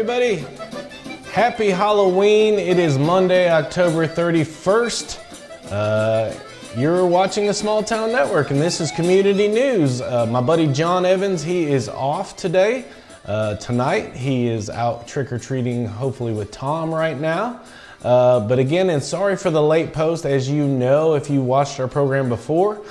everybody. Happy Halloween. It is Monday, October 31st. You're watching the Small Town Network, and this is Community News. My buddy John Evans, he is off today. Tonight, he is out trick-or-treating, hopefully with Tom right now. But again, and sorry for the late post. As you know, if you watched our program before,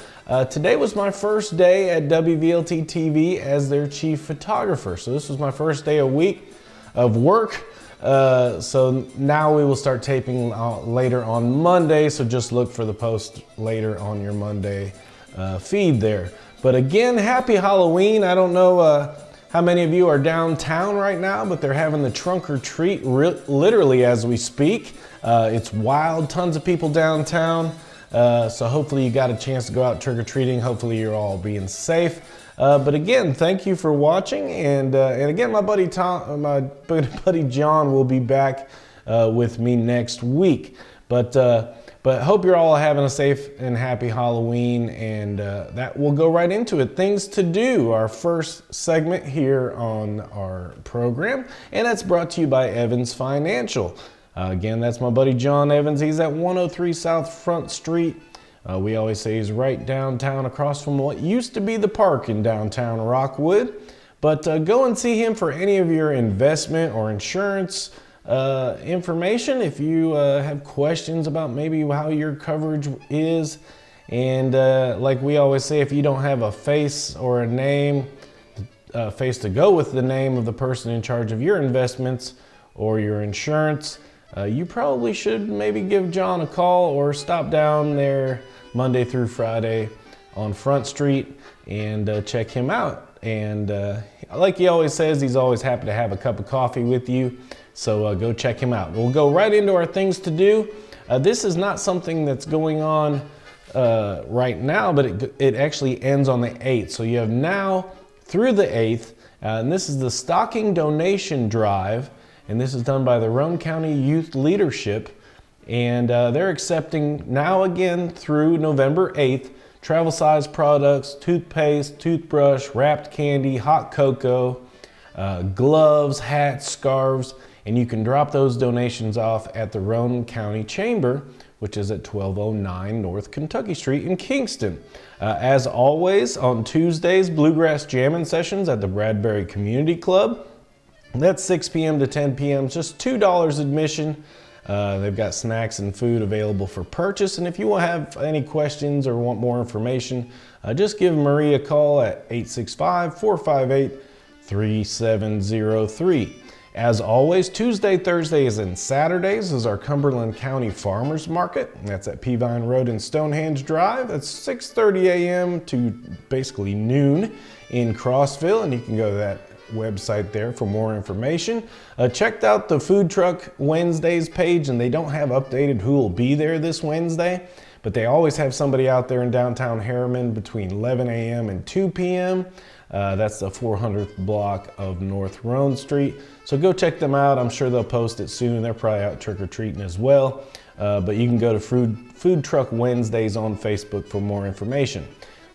today was my first day at WVLT TV as their chief photographer. So this was my first day a week of work. So now we will start taping later on Monday. So just look for the post later on your Monday feed there. But again, happy Halloween. I don't know how many of you are downtown right now, but they're having the trunk or treat literally as we speak. It's wild, tons of people downtown. So hopefully you got a chance to go out trick-or-treating. Hopefully you're all being safe. But again, thank you for watching. And again, my buddy John will be back with me next week. But hope you're all having a safe and happy Halloween. And that will go right into it. Things to do, our first segment here on our program. And that's brought to you by Evans Financial. Again, that's my buddy John Evans. He's at 103 South Front Street. We always say he's right downtown across from what used to be the park in downtown Rockwood. But go and see him for any of your investment or insurance information. If you have questions about maybe how your coverage is. And like we always say, if you don't have a face or a name, face to go with the name of the person in charge of your investments or your insurance, you probably should maybe give John a call or stop down there Monday through Friday on Front Street and check him out. And like he always says, he's always happy to have a cup of coffee with you. So go check him out. We'll go right into our things to do. This is not something that's going on right now, but it actually ends on the 8th. So you have now through the 8th, and this is the stocking donation drive. And this is done by the Roane County Youth Leadership. And they're accepting now again through November 8th, travel size products, toothpaste, toothbrush, wrapped candy, hot cocoa, gloves, hats, scarves. And you can drop those donations off at the Roane County Chamber, which is at 1209 North Kentucky Street in Kingston. As always, on Tuesdays, Bluegrass Jamming Sessions at the Bradbury Community Club. That's 6 p.m. to 10 p.m. It's just $2 admission. They've got snacks and food available for purchase. And if you have any questions or want more information, just give Marie a call at 865-458-3703. As always, Tuesday, Thursdays, and Saturdays is our Cumberland County Farmers Market. That's at Peavine Road and Stonehenge Drive. That's 6:30 a.m. to basically noon in Crossville. And you can go to that website there for more information. Checked out the Food Truck Wednesdays page, and they don't have updated who will be there this Wednesday, but they always have somebody out there in downtown Harriman between 11 a.m. and 2 p.m. That's the 400th block of North Roane Street. So go check them out. I'm sure they'll post it soon. They're probably out trick-or-treating as well. But you can go to Food Truck Wednesdays on Facebook for more information.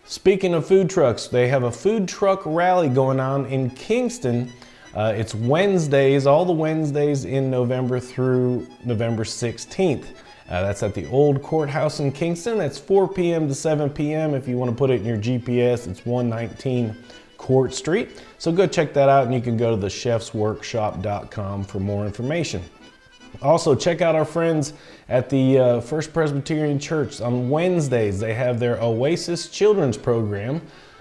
Speaking of food trucks, they have a food truck rally going on in Kingston. It's Wednesdays, all the Wednesdays in November through November 16th. That's at the old courthouse in Kingston. That's 4 p.m. to 7 p.m. If you want to put it in your GPS, it's 119 Court Street. So go check that out, and you can go to thechefsworkshop.com for more information. Also, check out our friends at the First Presbyterian Church. On Wednesdays, they have their Oasis Children's Program.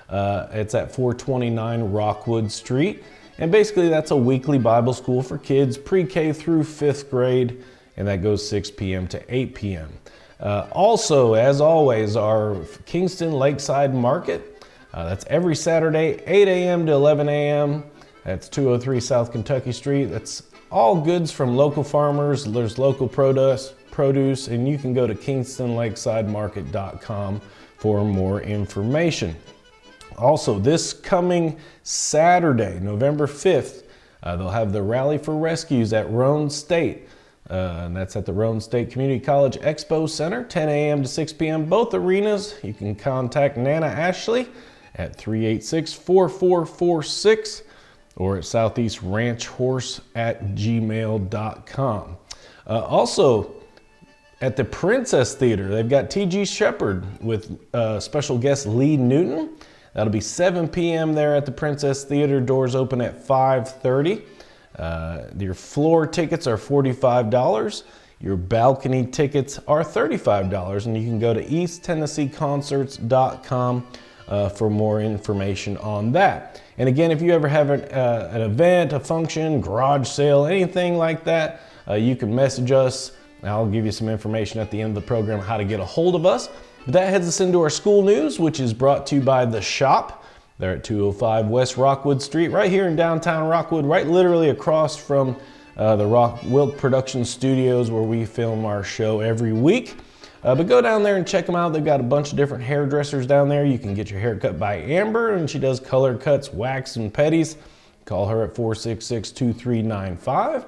It's at 429 Rockwood Street. And basically, that's a weekly Bible school for kids pre-K through 5th grade, and that goes 6 p.m. to 8 p.m. Also, as always, our Kingston Lakeside Market. That's every Saturday, 8 a.m. to 11 a.m. That's 203 South Kentucky Street. That's all goods from local farmers. There's local produce, and you can go to kingstonlakesidemarket.com for more information. Also, this coming Saturday, November 5th, they'll have the Rally for Rescues at Roane State. And that's at the Roane State Community College Expo Center, 10 a.m. to 6 p.m. Both arenas. You can contact Nana Ashley at 386-4446. or at southeastranchhorse@gmail.com. Also, at the Princess Theater, they've got T.G. Shepherd with special guest Lee Newton. That'll be 7 p.m. there at the Princess Theater. Doors open at 5:30. Your floor tickets are $45. Your balcony tickets are $35, and you can go to EastTennesseeConcerts.com for more information on that. And again, if you ever have an event, a function, garage sale, anything like that, you can message us. I'll give you some information at the end of the program how to get a hold of us. But that heads us into our school news, which is brought to you by The Shop. They're at 205 West Rockwood Street, right here in downtown Rockwood, right literally across from the Wilk Production Studios where we film our show every week. But go down there and check them out. They've got a bunch of different hairdressers down there. You can get your hair cut by Amber, and she does color cuts, wax, and petties. Call her at 466-2395,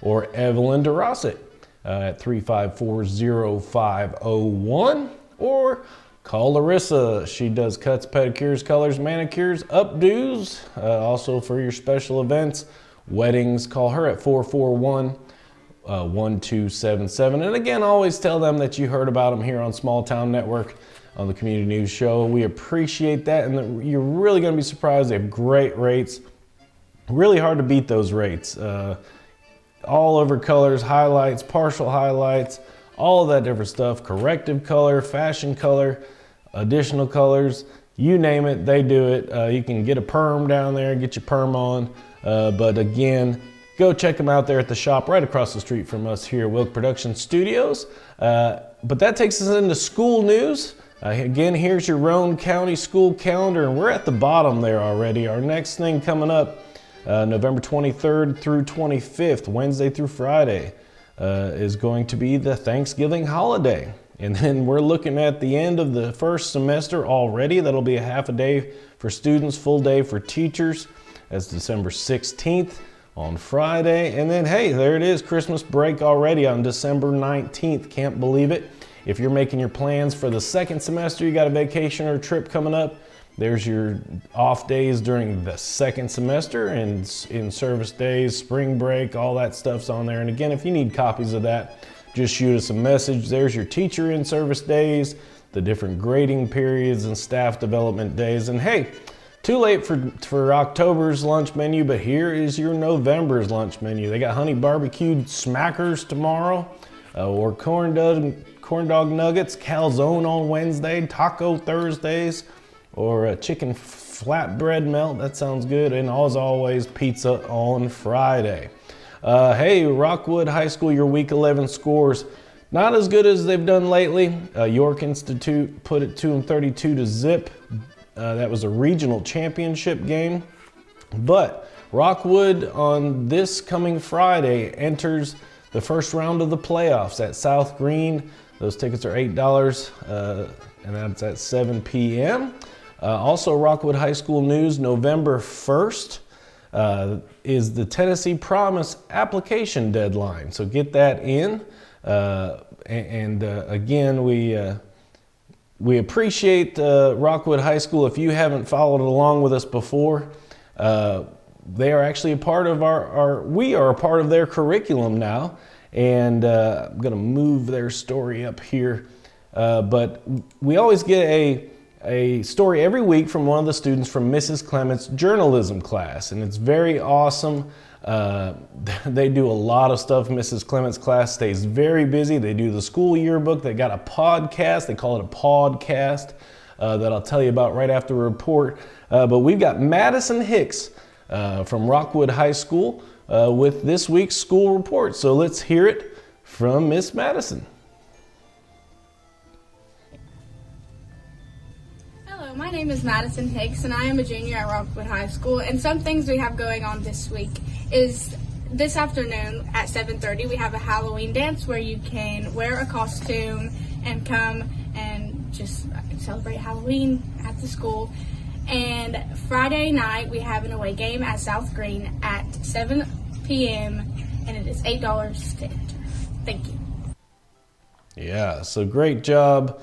or Evelyn DeRosset at 354-0501, or call Larissa. She does cuts, pedicures, colors, manicures, updos, also for your special events, weddings. Call her at 441-1277. And again, always tell them that you heard about them here on Small Town Network on the Community News Show. We appreciate that, and you're really going to be surprised. They have great rates. Really hard to beat those rates. All over colors, highlights, partial highlights, all of that different stuff. Corrective color, fashion color, additional colors, you name it, they do it. You can get a perm down there, get your perm on. But again, go check them out there at The Shop right across the street from us here at Wilk Production Studios. But that takes us into school news. Again, here's your Roane County school calendar, and we're at the bottom there already. Our next thing coming up, November 23rd through 25th, Wednesday through Friday, is going to be the Thanksgiving holiday. And then we're looking at the end of the first semester already. That'll be a half a day for students, full day for teachers. That's December 16th on Friday. And then, hey, there it is, Christmas break already on December 19th. Can't believe it. If you're making your plans for the second semester, you got a vacation or trip coming up, there's your off days during the second semester, and in-service days, spring break, all that stuff's on there. And again, if you need copies of that, just shoot us a message. There's your teacher in-service days, the different grading periods and staff development days. And hey, too late for October's lunch menu, but here is your November's lunch menu. They got honey barbecued smackers tomorrow, or corn dog nuggets, calzone on Wednesday, taco Thursdays, or a chicken flatbread melt. That sounds good. And as always, pizza on Friday. Hey, Rockwood High School, your week 11 scores, not as good as they've done lately. York Institute put it to them 32-0. That was a regional championship game. But Rockwood on this coming Friday enters the first round of the playoffs at South Green. Those tickets are $8, and that's at 7 p.m. Also, Rockwood High School news, November 1st is the Tennessee Promise application deadline. So get that in. Again, we appreciate Rockwood High School. If you haven't followed along with us before, they are actually a part of we are a part of their curriculum now. And I'm gonna move their story up here. But we always get a story every week from one of the students from Mrs. Clement's journalism class, and it's very awesome. They do a lot of stuff. Mrs. Clement's class stays very busy. They do the school yearbook. They got a podcast. They call it a podcast that I'll tell you about right after the report. But we've got Madison Hicks from Rockwood High School with this week's school report. So let's hear it from Miss Madison. My name is Madison Hicks, and I am a junior at Rockwood High School. And some things we have going on this week is this afternoon at 7:30 we have a Halloween dance where you can wear a costume and come and just celebrate Halloween at the school. And Friday night we have an away game at South Green at 7 p.m. and it is $8 to enter. Thank you. Yeah, so great job.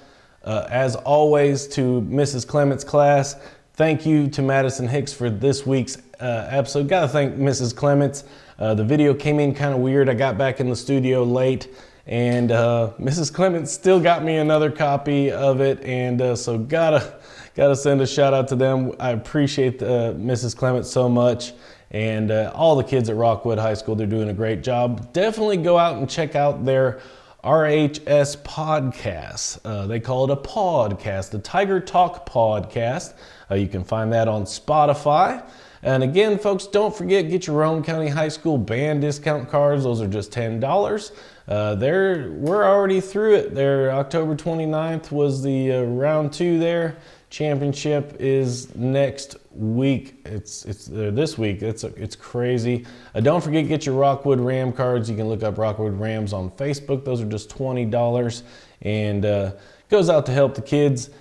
As always, to Mrs. Clement's class, thank you to Madison Hicks for this week's episode. Gotta thank Mrs. Clements. The video came in kind of weird. I got back in the studio late, and Mrs. Clements still got me another copy of it, and so gotta send a shout out to them. I appreciate Mrs. Clements so much, and all the kids at Rockwood High School. They're doing a great job. Definitely go out and check out their RHS podcast. They call it a podcast, the Tiger Talk podcast. You can find that on Spotify. And again, folks, don't forget, get your Rome County High School band discount cards. Those are just $10. We're already through it. October 29th was the round 2 there. Championship is next week. It's this week. It's crazy. Don't forget, get your Rockwood Ram cards. You can look up Rockwood Rams on Facebook. Those are just $20, and goes out to help the kids.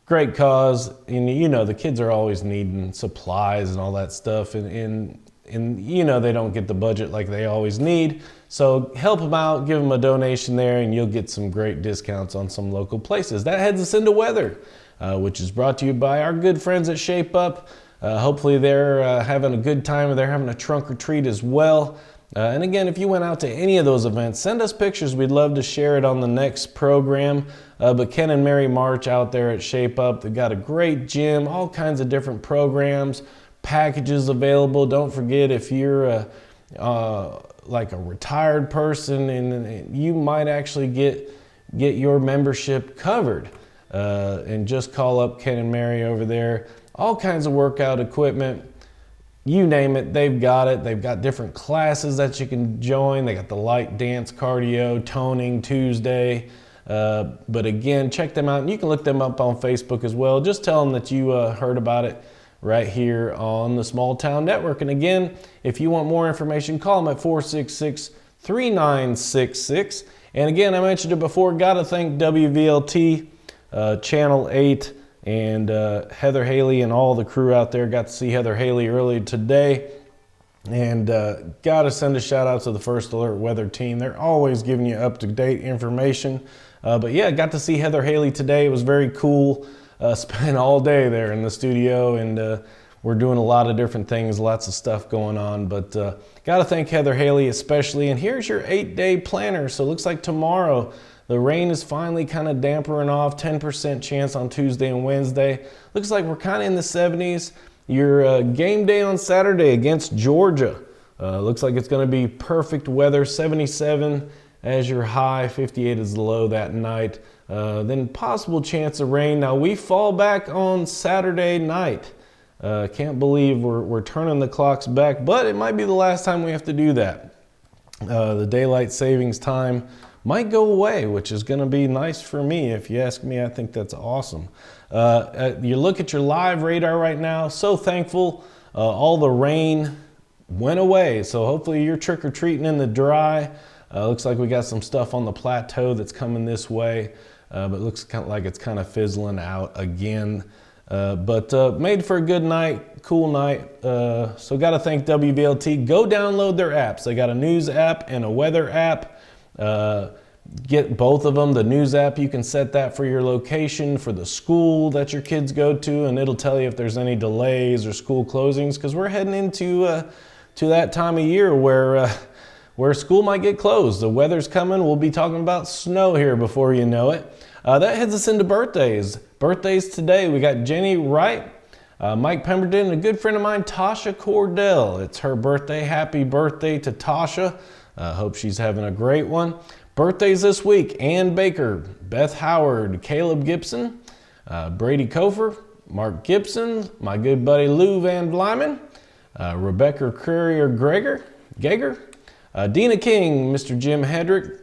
Great cause, and you know the kids are always needing supplies and all that stuff, and you know they don't get the budget like they always need. So help them out, give them a donation there, and you'll get some great discounts on some local places. That heads us into weather, which is brought to you by our good friends at Shape Up. Hopefully they're having a good time. They're having a trunk or treat as well. And again, if you went out to any of those events, send us pictures. We'd love to share it on the next program. But Ken and Mary March out there at Shape Up, they've got a great gym, all kinds of different programs, packages available. Don't forget, if you're like a retired person, and you might actually get your membership covered. And just call up Ken and Mary over there. All kinds of workout equipment. You name it, they've got it. They've got different classes that you can join. They got the light dance, cardio, toning Tuesday. But again, check them out. And you can look them up on Facebook as well. Just tell them that you heard about it right here on the Small Town Network. And again, if you want more information, call them at 466-3966. And again, I mentioned it before, gotta thank WVLT, Channel 8, and Heather Haley and all the crew out there. Got to see Heather Haley earlier today, and got to send a shout out to the First Alert Weather team. They're always giving you up-to-date information. But yeah, got to see Heather Haley today. It was very cool. Spent all day there in the studio, and we're doing a lot of different things, lots of stuff going on. But got to thank Heather Haley especially. And here's your 8-day planner. So it looks like tomorrow, the rain is finally kind of dampering off, 10% chance on Tuesday and Wednesday. Looks like we're kind of in the 70s. Your game day on Saturday against Georgia. Looks like it's going to be perfect weather, 77 as your high, 58 is the low that night. Then possible chance of rain. Now we fall back on Saturday night. Can't believe we're turning the clocks back, but it might be the last time we have to do that. The daylight savings time might go away, which is going to be nice for me. If you ask me, I think that's awesome. You look at your live radar right now, so thankful. All the rain went away, so hopefully you're trick-or-treating in the dry. Looks like we got some stuff on the plateau that's coming this way, but it looks kind of like it's kind of fizzling out again. But made for a good night, cool night. So got to thank WVLT. Go download their apps. They got a news app and a weather app. Get both of them. The news app, you can set that for your location, for the school that your kids go to, and it'll tell you if there's any delays or school closings, because we're heading into to that time of year where school might get closed. The weather's coming. We'll be talking about snow here before you know it. That heads us into birthdays. Birthdays today, we got Jenny Wright, Mike Pemberton, and a good friend of mine, Tasha Cordell. It's her birthday. Happy birthday to Tasha. Hope she's having a great one. Birthdays this week: Ann Baker, Beth Howard, Caleb Gibson, Brady Kofer, Mark Gibson, my good buddy Lou Van Blyman, Rebecca Gager, Dina King, Mr. Jim Hedrick,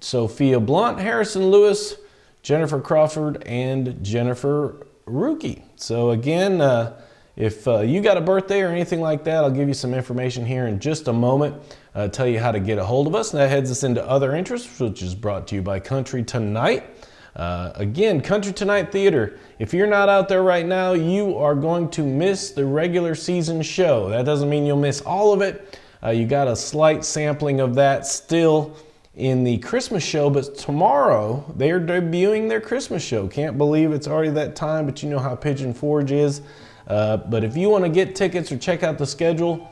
Sophia Blunt, Harrison Lewis, Jennifer Crawford, and Jennifer Rookie. So again, if you got a birthday or anything like that, I'll give you some information here in just a moment. Tell you how to get a hold of us. And that heads us into other interests, which is brought to you by Country Tonight. Again, Country Tonight Theater. If you're not out there right now, you are going to miss the regular season show. That doesn't mean you'll miss all of it. You got a slight sampling of that still in the Christmas show, but tomorrow they are debuting their Christmas show. Can't believe it's already that time, but you know how Pigeon Forge is. But if you want to get tickets or check out the schedule,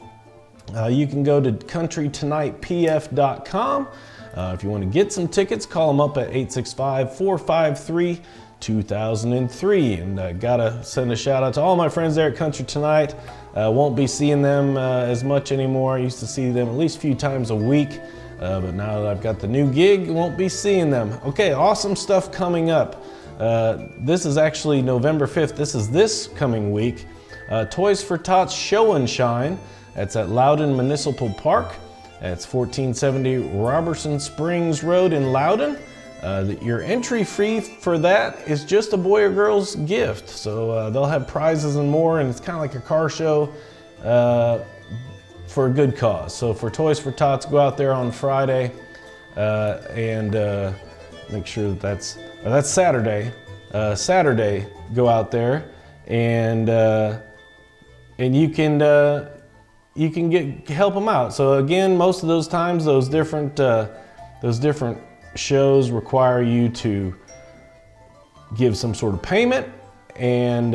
you can go to countrytonightpf.com. If you want to get some tickets, call them up at 865-453-2003. And gotta send a shout out to all my friends there at Country Tonight. Won't be seeing them as much anymore. I used to see them at least a few times a week, but now that I've got the new gig, won't be seeing them. Okay, awesome stuff coming up. This is actually November 5th. This is this coming week. Toys for Tots Show and Shine. That's at Loudon Municipal Park. That's 1470 Robertson Springs Road in Loudon. Your entry fee for that is just a boy or girl's gift. So they'll have prizes and more, and it's kind of like a car show for a good cause. So for Toys for Tots, go out there on Friday and make sure that's Saturday. Saturday, go out there and you can help them out. So again, most of those times, those different shows require you to give some sort of payment, and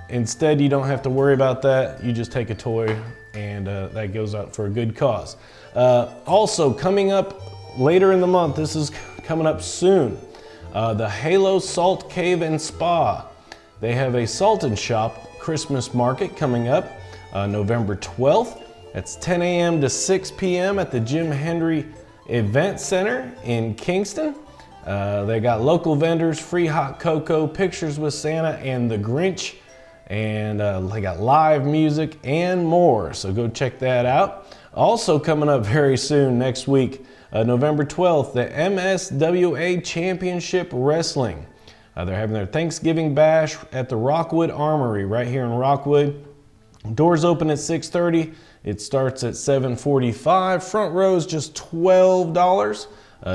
instead you don't have to worry about that. You just take a toy, and that goes out for a good cause. Also coming up later in the month, this is coming up soon, the Halo Salt Cave and Spa. They have a Salt and Shop Christmas market coming up November 12th. It's 10 a.m. to 6 p.m. at the Jim Hendry Event Center in Kingston. They got local vendors, free hot cocoa, pictures with Santa and the Grinch, and they got live music and more. So go check that out. Also coming up very soon next week, November 12th, the MSWA Championship Wrestling. They're having their Thanksgiving bash at the Rockwood Armory right here in Rockwood. Doors open at 6:30. It starts at 7:45. Front row is just $12.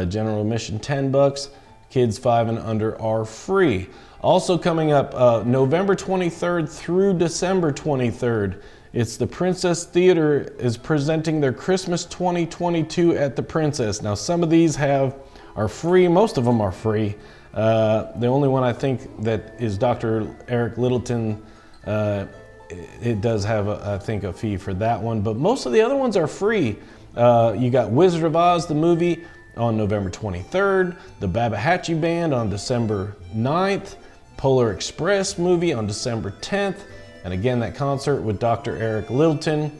General admission $10. Kids 5 and under are free. Also coming up November 23rd through December 23rd, it's the Princess Theater is presenting their Christmas 2022 at the Princess. Now some of these are free. Most of them are free. The only one I think that is Dr. Eric Littleton. It does have, I think, a fee for that one, but most of the other ones are free. You got Wizard of Oz, the movie, on November 23rd, the Babahatchee Band on December 9th, Polar Express movie on December 10th, and again, that concert with Dr. Eric Littleton,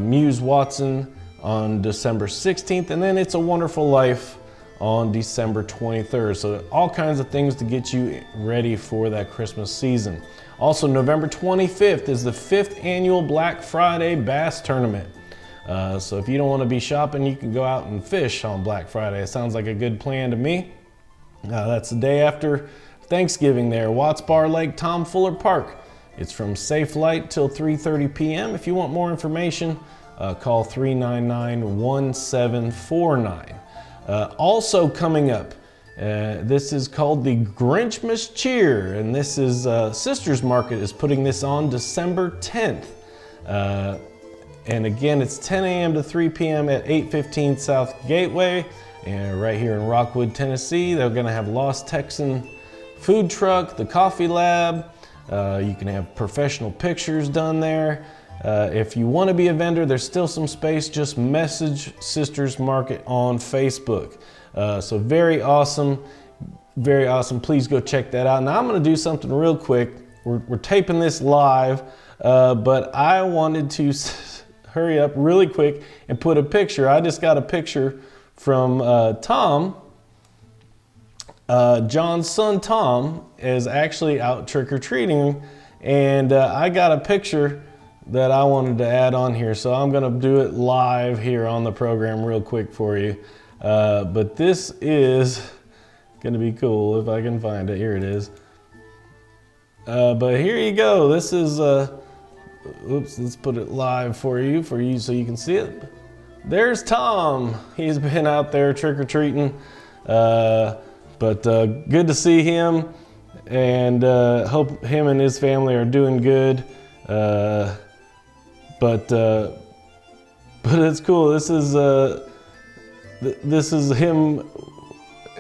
Muse Watson on December 16th, and then It's a Wonderful Life on December 23rd. So all kinds of things to get you ready for that Christmas season. Also, November 25th is the 5th annual Black Friday Bass Tournament. So if you don't want to be shopping, you can go out and fish on Black Friday. It sounds like a good plan to me. That's the day after Thanksgiving there, Watts Bar Lake, Tom Fuller Park. It's from Safe Light till 3:30 p.m. If you want more information, call 399-1749. Also coming up, this is called the Grinchmas Cheer, and this is Sisters Market is putting this on December 10th. And again, it's 10 a.m. to 3 p.m. at 815 South Gateway, and right here in Rockwood, Tennessee. They're gonna have Lost Texan food truck, the coffee lab. You can have professional pictures done there. If you want to be a vendor, there's still some space. Just message Sisters Market on Facebook. So very awesome, very awesome. Please go check that out. Now I'm going to do something real quick. We're taping this live, but I wanted to hurry up really quick and put a picture. I just got a picture from Tom. John's son Tom is actually out trick-or-treating, and I got a picture that I wanted to add on here, so I'm gonna do it live here on the program real quick for you. But this is gonna be cool if I can find it. Here it is. But here you go. This is, oops, let's put it live for you so you can see it. There's Tom. He's been out there trick-or-treating. But good to see him, and hope him and his family are doing good. But it's cool. This is him.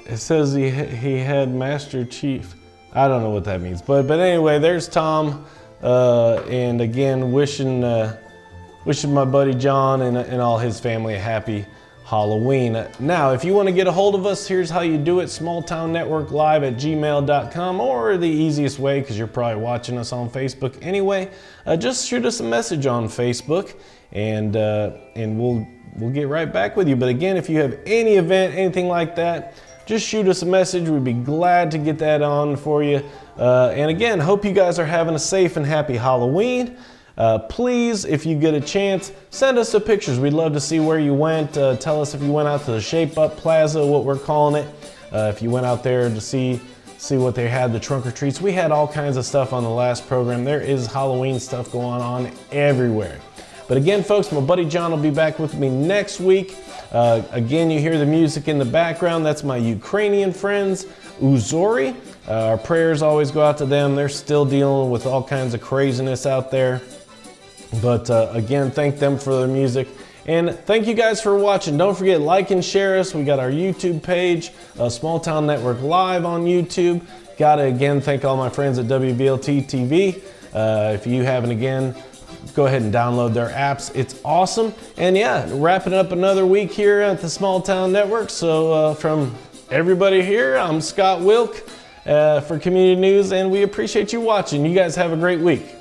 It says he had Master Chief. I don't know what that means, but anyway, there's Tom And again, wishing my buddy John and all his family a happy Halloween. Now, if you want to get a hold of us, here's how you do it: smalltownnetworklive@gmail.com, or the easiest way, because you're probably watching us on Facebook anyway, just shoot us a message on Facebook, and we'll get right back with you. But again, if you have any event, anything like that, just shoot us a message. We'd be glad to get that on for you. And again, hope you guys are having a safe and happy Halloween. Please, if you get a chance, send us some pictures. We'd love to see where you went. Tell us if you went out to the Shape Up Plaza, what we're calling it. If you went out there to see what they had, the trunk or treats. We had all kinds of stuff on the last program. There is Halloween stuff going on everywhere. But again, folks, my buddy John will be back with me next week. Again, you hear the music in the background. That's my Ukrainian friends, Uzori. Our prayers always go out to them. They're still dealing with all kinds of craziness out there. But again, thank them for their music. And thank you guys for watching. Don't forget, like and share us. We got our YouTube page, Small Town Network Live on YouTube. Gotta again thank all my friends at WVLT TV. If you haven't, again, go ahead and download their apps. It's awesome. And yeah, wrapping up another week here at the Small Town Network. So from everybody here, I'm Scott Wilk for Community News, and we appreciate you watching. You guys have a great week.